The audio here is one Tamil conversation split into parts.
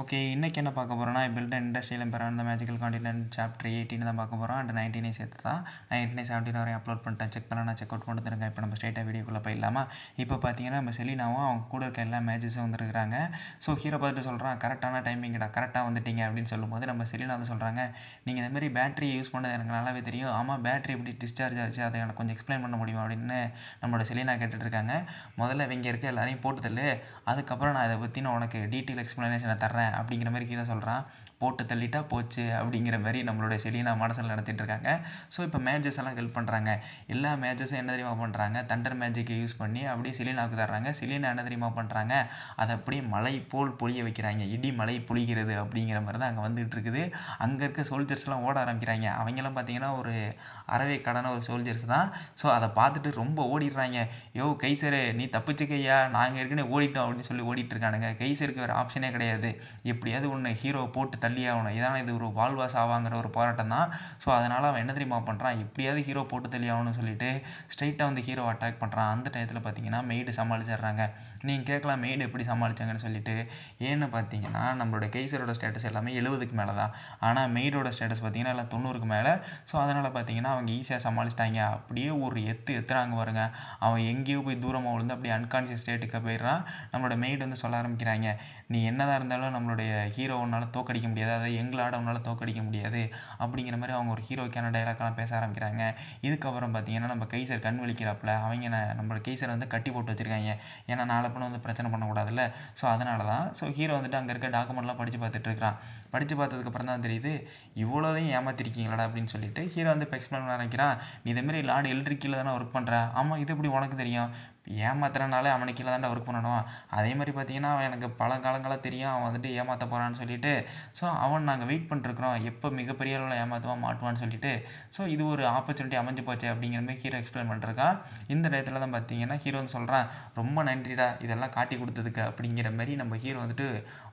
ஓகே, இன்னைக்கு என்ன பார்க்க போகிறோம்னா build and industrial empire on the magical continent chapter 18 தான் பார்க்க போகிறோம். அண்ட் 19 சேர்த்து தான் நான் 18 17 வரையும் அப்லோட் பண்ணிட்டேன். செக் பண்ணலாம், செக் அவுட் பண்ணிட்டு இருக்கேன். இப்போ நம்ம ஸ்ட்ரைட்டாக வீடியோக்குள்ளே போயிடலாமா? இப்போ பார்த்தீங்கன்னா நம்ம செலினாவும் அவங்க கூட இருக்க எல்லா மேட்சஸும் வந்துருக்காங்க. ஸோ ஹீரோ பார்த்துட்டு சொல்கிறான், கரெக்டான டைமிங்கடா, கரெக்டாக வந்துட்டீங்க அப்படின்னு சொல்லும்போது நம்ம செலினா வந்து சொல்கிறாங்க, நீங்கள் இந்த மாதிரி பேட்டரி யூஸ் பண்ணது எனக்கு நல்லாவே தெரியும். ஆமாம், பேட்டரி எப்படி டிஸ்சார்ஜ் ஆச்சு அதை எனக்கு கொஞ்சம் எக்ஸ்பிளைன் பண்ண முடியுமா அப்படின்னு நம்மளோட செலினா கேட்டுட்ருக்காங்க. முதல்ல இவங்க இருக்க எல்லாரையும் போட்டு தள்ளு, அதுக்கப்புறம் நான் இதை பற்றி நான் உனக்கு டீட்டெயில் எக்ஸ்ப்ளனேஷனை தர்றேன் அப்படிங்கிற மாதிரி கீழே சொல்கிறான். போட்டு தள்ளிட்டா போச்சு அப்படிங்கிற மாதிரி நம்மளோட செலினா மனசில் நினச்சிட்டு இருக்காங்க. ஸோ இப்போ மேட்சஸ் எல்லாம் ஹெல்ப் பண்ணுறாங்க. எல்லா மேட்சஸும் என்ன தெரியுமா பண்ணுறாங்க, தண்டர் மேஜிக்கை யூஸ் பண்ணி அப்படியே செலினாவுக்கு தர்றாங்க. செலினா என்ன தெரியுமா பண்ணுறாங்க, அதை அப்படியே மழை போல் பொழிய வைக்கிறாங்க. இடி மழை பொழிகிறது அப்படிங்கிற மாதிரி தான் அங்கே வந்துகிட்டு இருக்குது. அங்கே இருக்க சோல்ஜர்ஸ்லாம் ஓட ஆரம்பிக்கிறாங்க. அவங்கெல்லாம் பார்த்தீங்கன்னா ஒரு அறவே கடன ஒரு சோல்ஜர்ஸ் தான். ஸோ அதை பார்த்துட்டு ரொம்ப ஓடிடுறாங்க. யோ கைசரு, நீ தப்பிச்சுக்கையா, நாங்கள் ஏற்கனவே ஓடிட்டோம் அப்படின்னு சொல்லி ஓடிட்டு இருக்கானுங்க. கைசருக்கு வேறு ஆப்ஷனே கிடையாது. எப்படியாவது ஒன்று ஹீரோவை போட்டு தள்ளி ஆகணும். இதான இது ஒரு வாழ்வாஸ் ஆவாங்கிற ஒரு போராட்டம் தான். ஸோ அதனால் அவன் என்ன தெரியுமா பண்ணுறான், எப்படியாவது ஹீரோ போட்டு தள்ளி ஆகணும்னு சொல்லிட்டு ஸ்ட்ரைட்டாக வந்து ஹீரோ அட்டாக் பண்ணுறான். அந்த டயத்தில் பார்த்தீங்கன்னா மெய்டு சமாளிச்சிடுறாங்க. நீங்கள் கேட்கலாம் மெய்டு எப்படி சமாளித்தாங்கன்னு சொல்லிட்டு. ஏன்னு பார்த்தீங்கன்னா நம்மளோட கைசரோட ஸ்டேட்டஸ் எல்லாமே 70க்கு மேலே தான். ஆனால் மெய்டோட ஸ்டேட்டஸ் பார்த்தீங்கன்னா எல்லாம் 90க்கு மேலே. ஸோ அதனால் பார்த்தீங்கன்னா அவங்க ஈஸியாக சமாளிச்சிட்டாங்க. அப்படியே ஒரு எத்துறாங்க பாருங்க. அவன் எங்கேயோ போய் தூரமாக விழுந்து அப்படியே அன்கான்ஷியஸ் ஸ்டேட்டுக்கு போயிடுறான். நம்மளோட மெய்டு வந்து சொல்ல ஆரம்பிக்கிறாங்க, நீ என்னதான் இருந்தாலும் நம்மளுடைய ஹீரோவனால் தோக்கடிக்க முடியாது, அதாவது எங்களால் அவனால் தோக்கடிக்க முடியாது அப்படிங்கிற மாதிரி அவங்க ஒரு ஹீரோக்கான டைலாக்லாம் பேச ஆரம்பிக்கிறாங்க. இதுக்கப்புறம் பார்த்தீங்கன்னா நம்ம கைசர் கண் விழிக்கிறாப்புல அவங்க நம்மளோட கைசரை வந்து கட்டி போட்டு வச்சுருக்காங்க. ஏன்னா நாளை பின்ன வந்து பிரச்சனை பண்ணக்கூடாதுல்ல. ஸோ அதனால தான். ஸோ ஹீரோ வந்துட்டு அங்கே இருக்க டாக்குமெண்ட்லாம் படித்து பார்த்துட்டு இருக்கிறான். படித்து பார்த்ததுக்கப்புறம் தான் தெரியுது, இவ்வளோதையும் ஏமாத்திருக்கீங்களாடா அப்படின்னு சொல்லிட்டு ஹீரோ வந்து இப்போ எக்ஸ்பிளைன் பண்ண ஆரம்பிக்கிறான். நீ இதேமாரி லார்டு எலக்ட்ரிக்கில் தானே ஒர்க் பண்ணுற, ஆமாம் இது எப்படி உனக்கு தெரியும், ஏமாத்துறனாலே அவனுக்கு கீழே தான்டா ஒர்க் பண்ணணும். அதே மாதிரி பார்த்தீங்கன்னா அவன் எனக்கு பல காலங்களாக தெரியும், அவன் வந்துட்டு ஏமாற்ற போகிறான்னு சொல்லிட்டு. ஸோ அவன் நாங்கள் வெயிட் பண்ணிருக்கிறோம் எப்போ மிகப்பெரிய அளவில் ஏமாற்றுவான் மாட்டுவான்னு சொல்லிட்டு. ஸோ இது ஒரு ஆப்பர்ச்சுனிட்டி அமைஞ்சு போச்சு அப்படிங்கிற மாதிரி ஹீரோ எக்ஸ்பிளைன் பண்ணிருக்கான். இந்த டயத்தில் தான் பார்த்தீங்கன்னா ஹீரோ வந்து சொல்கிறான், ரொம்ப நன்றிடா இதெல்லாம் காட்டி கொடுத்ததுக்கு அப்படிங்கிற மாதிரி நம்ம ஹீரோ வந்துட்டு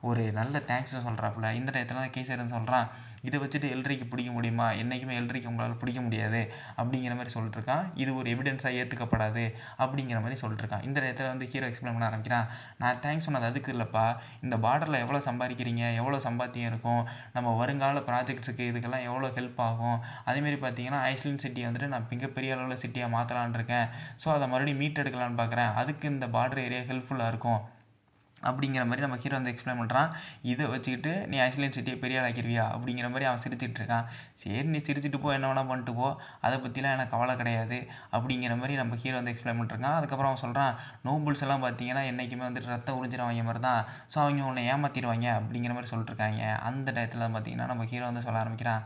ஒரு நல்ல தேங்க்ஸ்னு சொல்கிறாப்புல. இந்த டயத்தில் தான் கேசர்னு சொல்கிறான், இதை வச்சுட்டு எல்ட்ரிக்கு பிடிக்க முடியுமா, என்றைக்குமே எல்ட்ரிக்கு உங்களால் பிடிக்க முடியாது அப்படிங்கிற மாதிரி சொல்லிட்டுருக்கான். இது ஒரு எவிடன்ஸாக ஏற்றுக்கப்படாது அப்படிங்கிற மாதிரி சொல்லிட்டுருக்கான். இந்த நேரத்தில் வந்து ஹீரோ எக்ஸ்பிளைன் பண்ண ஆரம்பிக்கிறான், நான் தேங்க்ஸ் சொன்னது அதுக்கு இல்லைப்பா, இந்த பார்டரில் எவ்வளோ சம்பாதிக்கிறீங்க, எவ்வளோ சம்பாத்தியம் இருக்கும், நம்ம வருங்கால ப்ராஜெக்ட்ஸுக்கு இதுக்கெல்லாம் எவ்வளோ ஹெல்ப் ஆகும். அதேமாரி பார்த்தீங்கன்னா ஐஸ்லேண்ட் சிட்டியை வந்துட்டு நான் மிகப்பெரிய அளவில் சிட்டியாக மாற்றலான் இருக்கேன். ஸோ அதை மறுபடியும் மீட் எடுக்கலான்னு பார்க்குறேன். அதுக்கு இந்த பார்டர் ஏரியா ஹெல்ப்ஃபுல்லாக இருக்கும் அப்படிங்கிற மாதிரி நம்ம ஹீரோ வந்து எக்ஸ்பிளைன் பண்ணுறான். இதை வச்சுக்கிட்டு நீ ஐஸ்லேண்ட் சிட்டியை பெரிய ஆக்கிடுவியா அப்படிங்கிற மாதிரி அவன் சிரிச்சிட்டு இருக்கான். சரி நீ சிரிச்சிட்டு போ, என்ன வேணால் பண்ணிட்டு போ, அதை பற்றிலாம் எனக்கு கவலை கிடையாது அப்படிங்கிற மாதிரி நம்ம ஹீரோ வந்து எக்ஸ்பிளைன் பண்ணிருக்கான். அதுக்கப்புறம் அவன் சொல்கிறான், நோபல்ஸ் எல்லாம் பார்த்தீங்கன்னா என்றைக்குமே வந்துட்டு ரத்தம் உறிஞ்சிறவங்க மாதிரி தான். ஸோ அவங்க உன்னை ஏமாற்றிடுவாங்க அப்படிங்கிற மாதிரி சொல்லிட்டுருக்காங்க. அந்த டயத்தில் பார்த்தீங்கன்னா நம்ம ஹீரோ வந்து சொல்ல ஆரம்பிக்கிறான்,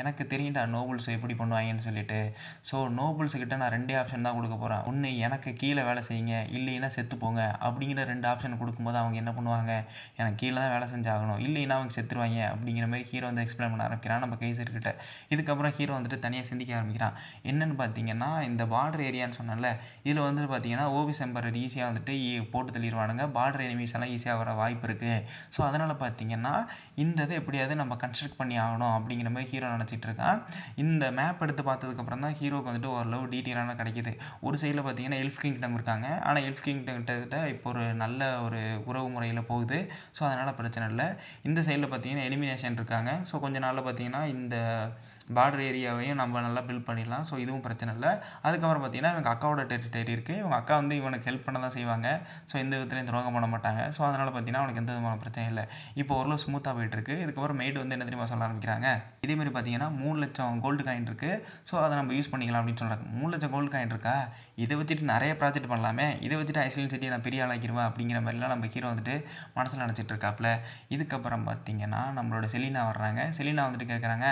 எனக்கு தெரியும்டா நோபல்ஸ் எப்படி பண்ணுவாங்கன்னு சொல்லிட்டு. ஸோ நோபல்ஸுக்கிட்ட நான் 2 ஆப்ஷன் தான் கொடுக்க போகிறேன், ஒன்று எனக்கு கீழே வேலை செய்யுங்க, இல்லைன்னா செத்து போங்க அப்படிங்கிற 2 ஆப்ஷன் கொடுக்கும்போது அவங்க என்ன பண்ணுவாங்க, எனக்கு கீழே தான் வேலை செஞ்சாகணும், இல்லைன்னா அவங்க செத்துருவாங்க அப்படிங்கிற மாதிரி ஹீரோ வந்து எக்ஸ்பிளைன் பண்ண ஆரம்பிக்கிறான் நம்ம கைசர்கிட்ட. இதுக்கப்புறம் ஹீரோ வந்துட்டு தனியாக சிந்திக்க ஆரம்பிக்கிறான். என்னென்னு பார்த்தீங்கன்னா இந்த பார்டர் ஏரியான்னு சொன்னால இதில் வந்துட்டு பார்த்தீங்கன்னா ஓவிஸ் எம்பரர் ஈஸியாக வந்துட்டு போட்டு தள்ளிடுவானுங்க, பார்டர் எனிமீஸ் எல்லாம் ஈஸியாக வர வாய்ப்பு இருக்குது. ஸோ அதனால் பார்த்தீங்கன்னா இந்த இதை எப்படியாவது நம்ம கன்ஸ்ட்ரக்ட் பண்ணி ஆகணும் அப்படிங்கிற மாதிரி ஹீரோ நினச்சிட்டு இருக்கான். இந்த மேப் எடுத்து பார்த்ததுக்கப்புறம் தான் ஹீரோக்கு வந்துட்டு ஓரளவு டீட்டெயிலான கிடைக்கிது. ஒரு சைடில் பார்த்தீங்கன்னா எல்ஃப் கிங்டம் இருக்காங்க, ஆனால் எல்ஃப் கிங்டம் கிட்ட இப்போ ஒரு நல்ல ஒரு உறவு முறையில் போகுது. ஸோ அதனால் பிரச்சனை இல்லை. இந்த சைடில் பார்த்தீங்கன்னா எலிமினேஷன் இருக்காங்க. ஸோ கொஞ்ச நாளில் பார்த்தீங்கன்னா இந்த பார்டர் ஏரியாவையும் நம்ம நல்லா பில்ட் பண்ணிடலாம். ஸோ இதுவும் பிரச்சனை இல்லை. அதுக்கப்புறம் பார்த்தீங்கன்னா இவங்க அக்காவோட டெரிட்டரி இருக்குது, இவங்க அக்கா வந்து இவனுக்கு ஹெல்ப் பண்ண தான் செய்வாங்க. ஸோ எந்த விதத்துலையும் துரோகம் பண்ண மாட்டாங்க. ஸோ அதனால் பார்த்தீங்கன்னா அவனுக்கு எந்த விதமான பிரச்சனையும் இல்லை. இப்போ ஓரளவு ஸ்மூத்தாக போயிட்டுருக்கு. இதுக்கப்புறம் மெய்டு வந்து என்ன தெரியுமா சொல்ல ஆரம்பிக்கிறாங்க, இதேமாதிரி பார்த்தீங்கன்னா 3 லட்சம் கோல்டு காயின் இருக்குது. ஸோ அதை நம்ம யூஸ் பண்ணிக்கலாம் அப்படின்னு சொல்கிறாங்க. 3 லட்சம் கோல்டு காயின் இருக்கா, இதை வச்சுட்டு நிறைய ப்ராஜெக்ட் பண்ணலாமே, இதை வச்சுட்டு ஐஸ்லேண்ட் சிட்டியை நான் பெரிய ஆளாக்கிடுவேன் அப்படிங்கிற மாதிரிலாம் நம்ம ஹீரோ வந்துட்டு மனசில் நினச்சிட்டு இருக்காப்புல. இதுக்கப்புறம் பார்த்தீங்கன்னா நம்மளோட செலினா வர்றாங்க. செலினா வந்துட்டு கேட்குறாங்க,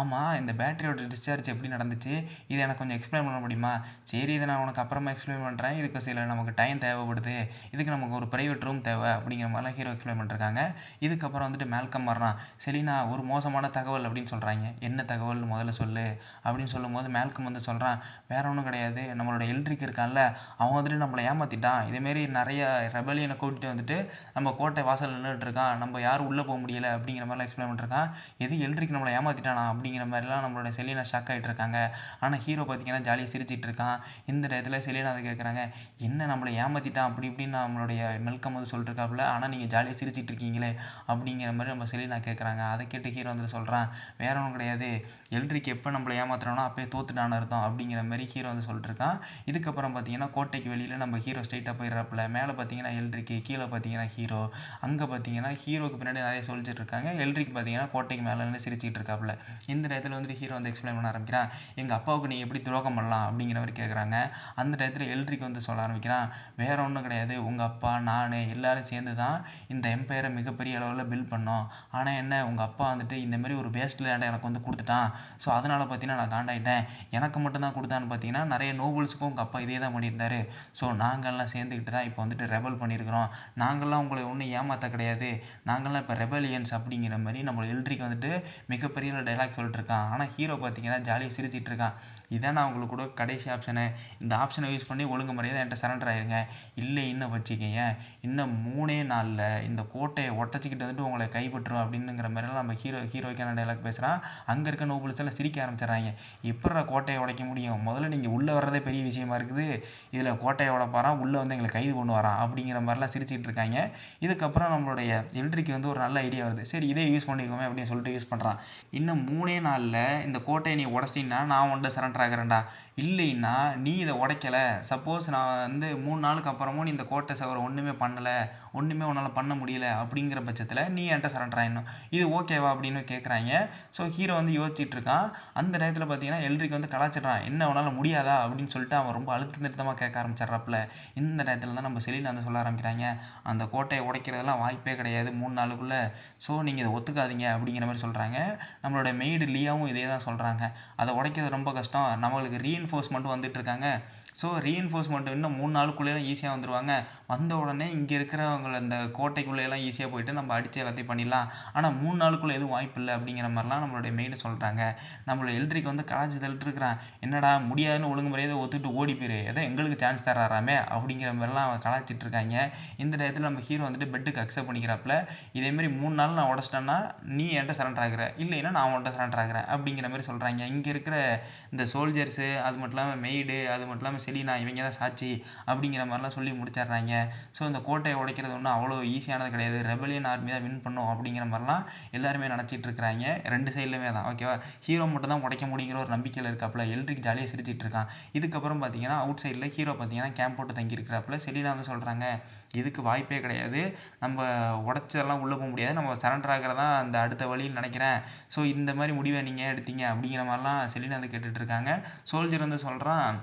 ஆமாம் இந்த பேட்டரியோட டிஸ்சார்ஜ் எப்படி நடந்துச்சு, இதை எனக்கு கொஞ்சம் எக்ஸ்பிளைன் பண்ண முடியுமா. சரி இதை நான் உனக்கு அப்புறமா எக்ஸ்பிளைன் பண்ணுறேன், இதுக்கு சில நமக்கு டைம் தேவைப்படுது, இதுக்கு நமக்கு ஒரு ப்ரைவேட் ரூம் தேவை அப்படிங்கிற மாதிரிலாம் ஹீரோ எக்ஸ்பிளைன் பண்ணிருக்காங்க. இதுக்கப்புறம் வந்துட்டு மேல்கம் வர்றான். செலினா ஒரு மோசமான தகவல் அப்படின்னு சொல்கிறாங்க. என்ன தகவல் முதல்ல சொல்லு அப்படின்னு சொல்லும்போது மேல்கம் வந்து சொல்கிறான், வேற ஒன்றும் கிடையாது, நம்மளோட எல்ட்ரிக் இருக்கான்ல அவன் வந்துட்டு நம்மளை ஏமாற்றிட்டான், இதேமாரி நிறைய ரெபலியனை கூட்டிகிட்டு வந்துட்டு நம்ம கோட்டை வாசல் நின்றுட்டு இருக்கான், நம்ம யாரும் உள்ளே போக முடியலை அப்படிங்கிற மாதிரிலாம் எக்ஸ்பிளைன் பண்ணிருக்கான். எது எல்ட்ரிக் நம்மளை ஏமாற்றிட்டானா அப்படிங்கிற மாதிரிலாம் மாதிரிலாம் நம்மளோட செலினா ஷாக் ஆகிட்டு இருக்காங்க. ஆனால் ஹீரோ பார்த்தீங்கன்னா ஜாலியாக சிரிச்சிட்டு இருக்கான். இந்த இடத்துல செலினா அதை கேட்குறாங்க, என்ன நம்மளை ஏமாற்றிட்டான் அப்படி இப்படின்னு நம்மளுடைய மெல்கம் வந்து சொல்லிட்டுருக்காப்புல, ஆனால் நீங்கள் ஜாலியாக சிரிச்சிட்டு இருக்கீங்களே அப்படிங்கிற மாதிரி நம்ம செலினா கேட்குறாங்க. அதை கேட்டு ஹீரோ வந்து சொல்கிறான், வேற ஒன்றும் கிடையாது, எல்ட்ரிக் எப்போ நம்மளை ஏமாத்துறானோ அப்போயே தோத்துட்டான்னு அர்த்தம் அப்படிங்கிற மாதிரி ஹீரோ வந்து சொல்லிட்டுருக்கான். இதுக்கப்புறம் பார்த்தீங்கன்னா கோட்டைக்கு வெளியில் நம்ம ஹீரோ ஸ்ட்ரைட்டாக போயிடுறாப்புல. மேலே பார்த்தீங்கன்னா எல்ட்ரிக்கு, கீழே பார்த்தீங்கன்னா ஹீரோ. அங்கே பார்த்தீங்கன்னா ஹீரோக்கு பின்னாடி நிறைய சொல்லிட்டு இருக்காங்க. எல்ட்ரிக் பார்த்தீங்கன்னா கோட்டைக்கு மேலே இருந்து சிரிச்சிட்டு இருக்காப்புல. இந்த இடத்துல வந்துட்டு ஹீரோ வந்து எக்ஸ்பிளைன் பண்ண ஆரம்பிக்கிறான், எங்கள் அப்பாவுக்கு நீங்கள் எப்படி துரோகம் பண்ணலாம் அப்படிங்கிற மாதிரி கேட்குறாங்க. அந்த இடத்துல எல்ட்ரிக் வந்து சொல்ல ஆரம்பிக்கிறான், வேற ஒன்றும் கிடையாது, உங்கள் அப்பா நான் எல்லாரும் சேர்ந்து தான் இந்த எம்பையரை மிகப்பெரிய அளவில் பில்ட் பண்ணோம். ஆனால் என்ன, உங்கள் அப்பா வந்துட்டு இந்த மாதிரி ஒரு வேஸ்ட் லேண்டை எனக்கு வந்து கொடுத்துட்டான். ஸோ அதனால் பார்த்தீங்கன்னா நான் காண்டாயிட்டேன். எனக்கு மட்டும்தான் கொடுத்தான்னு பார்த்தீங்கன்னா நிறைய நோபல்ஸுக்கும் உங்கள் அப்பா இதே தான் பண்ணியிருந்தாரு. ஸோ நாங்கள்லாம் சேர்ந்துக்கிட்டு தான் இப்போ வந்துட்டு ரெபல் பண்ணியிருக்கிறோம். நாங்கள்லாம் உங்களை ஒன்றும் ஏமாற்ற கிடையாது, நாங்கள்லாம் இப்போ ரெபலியன்ஸ் அப்படிங்கிற மாதிரி நம்ம எல்ட்ரிக் வந்துட்டு மிகப்பெரிய டைலாக் சொல்லிட்டு இருக்கான். ஆனால் ஹீரோ பார்த்தீங்கன்னா ஜாலியாக சிரிச்சிட்டு இருக்கான். இதான் நான் உங்களுக்கு கூட கடைசி ஆப்ஷனு, இந்த ஆப்ஷனை யூஸ் பண்ணி ஒழுங்கு முறையாக என்கிட்ட சரண்டர் ஆயிருங்க, இல்லை இன்னும் வச்சுக்கங்க, இன்னும் 3 நாளில் இந்த கோட்டையை ஒட்டச்சிக்கிட்டு வந்துட்டு உங்களை கைப்பற்றுரும் அப்படின்னுங்கிற மாதிரிலாம் நம்ம ஹீரோக்கான டைலாக் பேசுகிறான். அங்கே இருக்க நோபல்ஸ் எல்லாம் சிரிக்க ஆரம்பிச்சிடறாங்க, எப்படா கோட்டையை உடைக்க முடியும், முதல்ல நீங்கள் உள்ளே வர்றதே பெரிய விஷயமா இருக்குது, இதில் கோட்டையை உடைப்பாரான், உள்ளே வந்து எங்களை கைது கொண்டு வரான் அப்படிங்கிற மாதிரிலாம் சிரிச்சிட்டு இருக்காங்க. இதுக்கப்புறம் நம்மளுடைய எல்ட்ரிக்கு வந்து ஒரு நல்ல ஐடியா வருது, சரி இதே யூஸ் பண்ணிக்கோமே அப்படின்னு சொல்லிட்டு யூஸ் பண்ணுறான். இன்னும் 3 நாளில் இந்த கோட்டையை நீ உடச்சிட்டிங்கன்னா நான் உன்ட்ட சரண்டர் ஆகிறேன்டா, இல்லைன்னா நீ இதை உடைக்கலை, சப்போஸ் நான் வந்து 3 நாளுக்கு அப்புறமும் நீ இந்த கோட்டை சவரை ஒன்றுமே பண்ணலை, ஒன்றுமே உன்னால் பண்ண முடியல அப்படிங்கிற பட்சத்தில் நீ என்கிட்ட சரண்டர் ஆகிடணும், இது ஓகேவா அப்படின்னு கேட்குறாங்க. ஸோ ஹீரோ வந்து யோசிச்சுட்டு இருக்கான். அந்த நேரத்தில் பார்த்தீங்கன்னா எல்ட்ரிக் வந்து கலாச்சிட்றான், என்ன உன்னால் முடியாதா அப்படின்னு சொல்லிட்டு அவன் ரொம்ப அழுத்த நிறுத்தமாக கேட்க ஆரம்பிச்சிட்றாப்புல. இந்த நேரத்தில் தான் நம்ம செலினா வந்து சொல்ல ஆரம்பிக்கிறாங்க, அந்த கோட்டையை உடைக்கிறதெல்லாம் வாய்ப்பே கிடையாது 3 நாளுக்குள்ளே, ஸோ நீங்கள் இதை ஒத்துக்காதீங்க அப்படிங்கிற மாதிரி சொல்கிறாங்க. நம்மளோட மெய்டு லியாவும் இதே தான் சொல்கிறாங்க, அதை உடைக்கிறது ரொம்ப கஷ்டம், நம்மளுக்கு ரீஎன்ஃபோர்ஸ்மெண்ட்டும் வந்துட்டு இருக்காங்க. ஸோ ரீஎன்ஃபோர்ஸ்மெண்ட் இன்னும் 3 நாளுக்குள்ளேலாம் ஈஸியாக வந்துடுவாங்க, வந்த உடனே இங்கே இருக்கிறவங்க அந்த கோட்டைக்குள்ளேலாம் ஈஸியாக போயிட்டு நம்ம அடித்து எல்லாத்தையும் பண்ணிடலாம், ஆனால் 3 நாளுக்குள்ளே எதுவும் வாய்ப்பு இல்லை அப்படிங்கிற மாதிரிலாம் நம்மளுடைய மெய்டு சொல்கிறாங்க. நம்மளோட எல்ட்ரிக் வந்து கலாச்சி தள்ளிட்டு இருக்கிறான், என்னடா முடியாதுன்னு ஒழுங்கு முறையை ஒத்துட்டு ஓடி போயிரு, ஏதோ எங்களுக்கு சான்ஸ் தராராமே அப்படிங்கிற மாதிரிலாம் அவன் கலாச்சிட்டு இருக்காங்க. இந்த டயத்தில் நம்ம ஹீரோ வந்துட்டு பெட்டுக்கு அக்செப்ட் பண்ணிக்கிறாப்புல, இதேமாரி 3 நாள் நான் உடச்சிட்டேன்னா நீ என்கிட்ட சரண்டர் ஆகிற, இல்லைன்னா நான் உன்கிட்ட சரண்டர் ஆகிறேன் அப்படிங்கிற மாதிரி சொல்கிறாங்க. இங்கே இருக்கிற இந்த சோல்ஜர்ஸு, அது மட்டும் இல்லாமல் மெய்டு, அது மட்டும் இல்லாமல் செலினா, இவங்க தான் சாட்சி அப்படிங்கிற மாதிரிலாம் சொல்லி முடிச்சிடுறாங்க. ஸோ இந்த கோட்டையை உடைக்கிறது ஒன்றும் அவ்வளோ ஈஸியானது கிடையாது, ரெபலியன் ஆர்மி தான் வின் பண்ணும் அப்படிங்கிற மாதிரிலாம் எல்லாருமே நினச்சிட்டு இருக்கிறாங்க. 2 சைட்லையுமே தான், ஓகேவா. ஹீரோ மட்டும் தான் உடைக்க முடியுங்கிற ஒரு நம்பிக்கையில் இருக்காப்புல. எல்ட்ரிக் ஜாலியாக சிரிச்சிட்டு இருக்கான். இதுக்கப்புறம் பார்த்தீங்கன்னா அவுட் சைடில் ஹீரோ பார்த்தீங்கன்னா கேம்ப் போட்டு தங்கியிருக்கிறாப்புல. செலினா வந்து சொல்கிறாங்க, இதுக்கு வாய்ப்பே கிடையாது, நம்ம உடச்செல்லாம் உள்ளே போக முடியாது, நம்ம சரண்டர் ஆகிறதா அந்த அடுத்த வழின்னு நினைக்கிறேன், ஸோ இந்த மாதிரி முடிவை நீங்கள் எடுத்தீங்க அப்படிங்கிற மாதிரிலாம் செலினா வந்து கேட்டுட்டு இருக்காங்க. சோல்ஜர் வந்து சொல்கிறான்,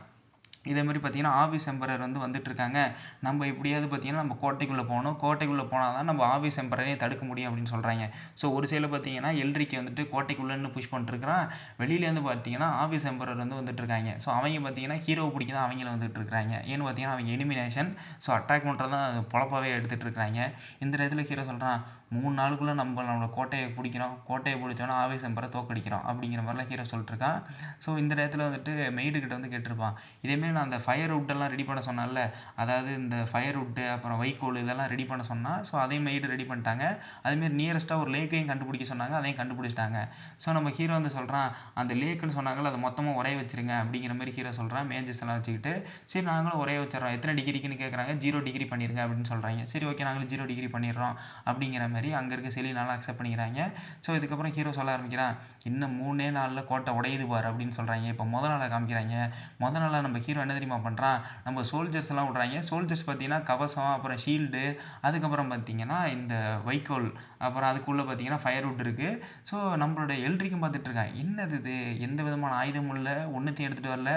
இதே மாதிரி பார்த்தீங்கன்னா ஆஃபீஸ் எம்பரர் வந்து வந்துட்டுருக்காங்க, நம்ம எப்படியாவது பார்த்தீங்கன்னா நம்ம கோட்டைக்குள்ளே போகணும், கோட்டைக்குள்ளே போனால் தான் நம்ம ஆஃபீஸ் எம்பரரையும் தடுக்க முடியும் அப்படின்னு சொல்கிறாங்க. ஸோ ஒரு சைடில் பார்த்தீங்கன்னா எல்ட்ரிக்கு வந்துட்டு கோட்டைக்குள்ளேன்னு புஷ் பண்ணிட்டுருக்கிறான், வெளியிலேருந்து பார்த்தீங்கன்னா ஆஃபீஸ் எம்பரர் வந்து வந்துட்டுருக்காங்க. ஸோ அவங்க பார்த்தீங்கன்னா ஹீரோவை பிடிக்க தான் அவங்களும் வந்துட்டுருக்காங்க. ஏன்னு பார்த்தீங்கன்னா அவங்க எலிமினேஷன், ஸோ அட்டாக் பண்ணுறது தான் பொழப்பாகவே எடுத்துகிட்டு இருக்காங்க. இந்த இடத்துல ஹீரோ சொல்கிறான், 3 நாளுக்குள்ளே நம்மளோட கோட்டையை பிடிக்கிறோம், கோட்டையை பிடிச்சோன்னா ஆஃபீஸ் எம்பரை தோக்கடிக்கிறோம் அப்படிங்கிற மாதிரிலாம் ஹீரோ சொல்லிட்டுருக்கான். ஸோ இந்த இடத்துல வந்துட்டு மெய்டுக்கிட்ட வந்து கேட்டிருப்பான், இதேமாரி நான் அந்த ஃபயர் வுட்டெல்லாம் ரெடி பண்ண சொன்னால, அதாவது இந்த ஃபயர் வுட்டு அப்புறம் வைக்கோல் இதெல்லாம் ரெடி பண்ண சொன்னால், ஸோ அதையும் மெய்டு ரெடி பண்ணிட்டாங்க. அதேமாரி நியரஸ்ட்டாக ஒரு லேக்கையும் கண்டுபிடிக்க சொன்னாங்க, அதையும் கண்டுபிடிச்சிட்டாங்க. ஸோ நம்ம ஹீரோ வந்து சொல்கிறான், அந்த லேக்குன்னு சொன்னாங்களோ அதை மொத்தமாக உரைய வச்சுருங்க அப்படிங்கிற மாதிரி ஹீரோ சொல்கிறான். மேஜஸ் எல்லாம் வச்சுக்கிட்டு, சரி நாங்களும் உரைய வச்சிடறோம், எத்தனை டிகிரிக்குன்னு கேட்குறாங்க, 0 டிகிரி பண்ணிடுங்க அப்படின்னு சொல்கிறாங்க. சரி ஓகே நாங்களும் 0 டிகிரி பண்ணிடுறோம் அப்படிங்கிற மாதிரி அங்கே இருக்க செலினாலாம் அக்செப்ட் பண்ணிக்கிறாங்க. ஸோ இதுக்கப்புறம் ஹீரோ சொல்ல ஆரம்பிக்கிறான், இன்னும் 3 நாளில் கோட்டை உடையுது பார் அப்படின்னு சொல்கிறாங்க. இப்போ முதல் நாளை காமிக்கிறாங்க. முதல் நாளில் நம்ம ஹீரோ என்ன தெரியுமா பண்ணுறான், நம்ம சோல்ஜர்ஸ் எல்லாம் விட்றாங்க. சோல்ஜர்ஸ் பார்த்தீங்கன்னா கவசம், அப்புறம் ஷீல்டு, அதுக்கப்புறம் பார்த்தீங்கன்னா இந்த வைக்கோல், அப்புறம் அதுக்குள்ளே பார்த்தீங்கன்னா ஃபயர் வுட் இருக்குது. ஸோ நம்மளோட எல்ட்ரிக்கும் பார்த்துட்டு இருக்கான், என்னது இது, எந்த விதமான ஆயுதமும் இல்லை, ஒன்றுத்தையும் எடுத்துகிட்டு வரல,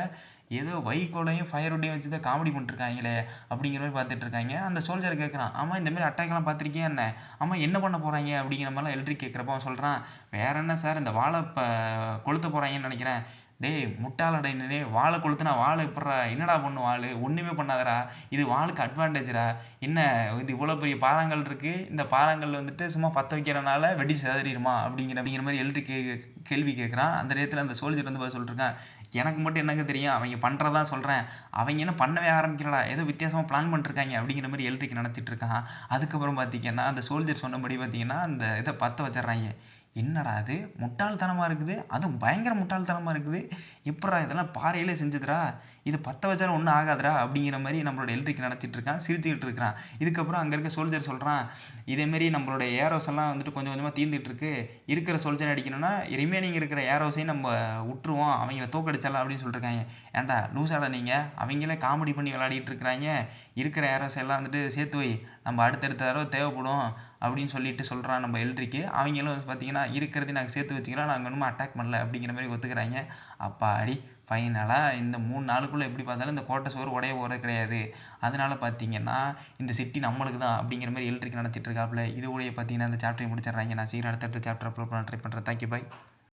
ஏதோ வைக்கோலையும் ஃபயர் வுட்டையும் வச்சு தான் காமெடி பண்ணிட்டுருக்காங்களே அப்படிங்கிற மாதிரி பார்த்துட்டு இருக்காங்க. அந்த சோல்ஜர் கேட்குறான், ஆமாம் இந்தமாரி அட்டாக்லாம் பார்த்துருக்கியா என்ன, ஆமாம் என்ன பண்ண போகிறாங்க அப்படிங்கிற மாதிரிலாம் எல்ட்ரிக் கேட்குறப்ப அவன் சொல்கிறான், வேற என்ன சார், இந்த வாழை கொளுத்த போகிறாங்கன்னு நினைக்கிறேன். டேய் முட்டாளடைனே, வாழை கொளுத்துனா வாழை எப்பட்றா, என்னடா பண்ணு வாள், ஒன்றுமே பண்ணாதடா, இது வாளுக்கு அட்வான்டேஜ்டா, என்ன இது இவ்வளோ பெரிய பாறாங்கல் இருக்குது, இந்த பாறாங்கல் வந்துட்டு சும்மா பற்ற வைக்கிறனால வெடி சிதறிடுமா அப்படிங்கிற மாதிரி எல்ட்ரிக் கேள்வி கேட்குறான். அந்த நேரத்தில் அந்த சோல்ஜர் வந்து பதில் சொல்லிட்டுருக்கான், எனக்கு மட்டும் என்னங்க தெரியும், அவங்க பண்ணுறதா சொல்கிறேன், அவங்க என்ன பண்ணவே ஆரம்பிக்கிறடா, ஏதோ வித்தியாசமாக பிளான் பண்ணிட்டுருக்காங்க அப்படிங்கிற மாதிரி எல்ட்ரிக் நினச்சிட்டு இருக்கான். அதுக்கப்புறம் பார்த்தீங்கன்னா அந்த சோல்ஜர் சொன்னபடி பார்த்தீங்கன்னா அந்த இதை பற்ற வச்சிட்றாங்க. என்னடா அது முட்டாள்தனமாக இருக்குது, அதுவும் பயங்கர முட்டாள்தனமாக இருக்குது. எப்புட்றா இதெல்லாம் பாறையிலே செஞ்சதுடா, இது பற்ற வச்சாலும் ஒன்றும் ஆகாதுடா அப்படிங்கிற மாதிரி நம்மளோட எல்ட்ரிக் நினச்சிட்டு இருக்கான், சிரிச்சுக்கிட்டு இருக்கிறான். இதுக்கப்புறம் அங்கே இருக்க சோல்ஜர் சொல்கிறான், இதேமாரி நம்மளோட ஏரோஸ் எல்லாம் வந்துட்டு கொஞ்சம் கொஞ்சமாக தீர்ந்துட்டு இருக்கு, இருக்கிற சோல்ஜர் அடிக்கணும்னா ரிமைனிங் இருக்கிற ஏரோஸையும் நம்ம விட்டுருவோம், அவங்கள தோக்கடிச்சிடலாம் அப்படின்னு சொல்லிட்டுருக்காங்க. ஏன்டா லூசாடா நீங்கள், அவங்களே காமெடி பண்ணி விளையாடிட்டு இருக்கிறாங்க, இருக்கிற ஏரோஸ் எல்லாம் வந்துட்டு சேர்த்து வை, நம்ம அடுத்தடுத்த தடவை தேவைப்படும் அப்படின்னு சொல்லிட்டு சொல்கிறான் நம்ம எல்ட்ரிக்கு. அவங்களும் பார்த்தீங்கன்னா இருக்கிறதையும் நாங்கள் சேர்த்து வச்சுக்கிறோம், நாங்கள் இன்னும் அட்டாக் பண்ணல அப்படிங்கிற மாதிரி ஒத்துக்கிறாங்க. அப்பாடி ஃபைனலாக இந்த 3 நாளுக்குள்ளே எப்படி பார்த்தாலும் இந்த கோட்டை சுவர் உடைய போகிறது கிடையாது, அதனால பார்த்தீங்கன்னா இந்த சிட்டி நம்மளுக்கு தான் அப்படிங்கிற மாதிரி எல்ட்ரிக் நினச்சிட்டு இருக்காப்புல. இது கூட பார்த்தீங்கன்னா இந்த சாப்டரை முடிச்சிடுறாங்க. நான் சீக்கிரம் அடுத்தடுத்த சாப்டர் அப்லோட் பண்ண ட்ரை பண்ணுறேன். தேங்க்யூ, பாய்.